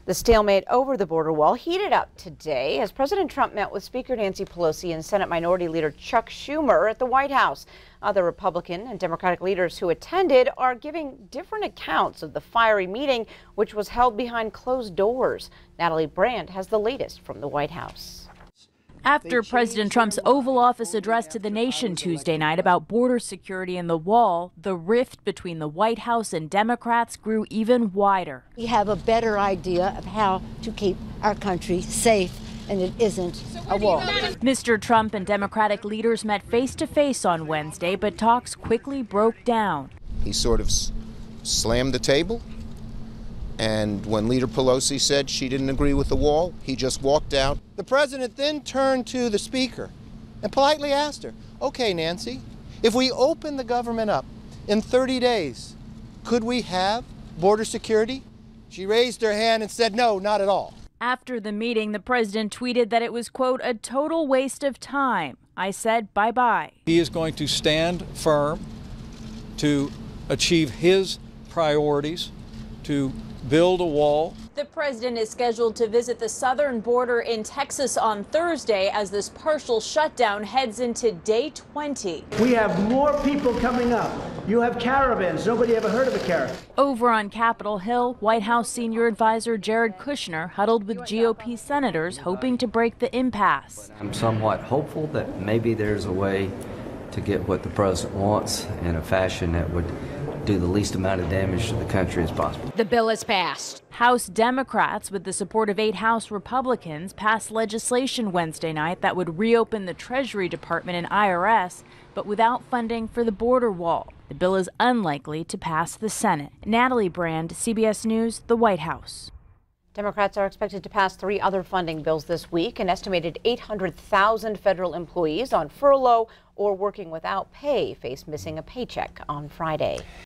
The stalemate over the border wall heated up today as President Trump met with Speaker Nancy Pelosi and Senate Minority Leader Chuck Schumer at the White House. Other Republican and Democratic leaders who attended are giving different accounts of the fiery meeting, which was held behind closed doors. Natalie Brand has the latest from the White House. After President Trump's Oval Office address to the nation Tuesday night about border security and the wall, the rift between the White House and Democrats grew even wider. We have a better idea of how to keep our country safe, and it isn't a wall. Mr. Trump and Democratic leaders met face-to-face on Wednesday, but talks quickly broke down. He sort of slammed the table, and when Leader Pelosi said she didn't agree with the wall, he just walked out. The president then turned to the speaker and politely asked her, "Okay, Nancy, if we open the government up in 30 days, could we have border security?" She raised her hand and said, "No, not at all." After the meeting, the president tweeted that it was, quote, "a total waste of time. I said bye-bye." He is going to stand firm to achieve his priorities, to build a wall. The president is scheduled to visit the southern border in Texas on Thursday as this partial shutdown heads into day 20. We have more people coming up. You have caravans. Nobody ever heard of a caravan. Over on Capitol Hill, White House senior advisor Jared Kushner huddled with GOP senators hoping to break the impasse. I'm somewhat hopeful that maybe there's a way to get what the president wants in a fashion that would do the least amount of damage to the country as possible. The bill is passed. House Democrats, with the support of 8 House Republicans, passed legislation Wednesday night that would reopen the Treasury Department and IRS, but without funding for the border wall. The bill is unlikely to pass the Senate. Natalie Brand, CBS News, the White House. Democrats are expected to pass 3 other funding bills this week. An estimated 800,000 federal employees on furlough or working without pay face missing a paycheck on Friday.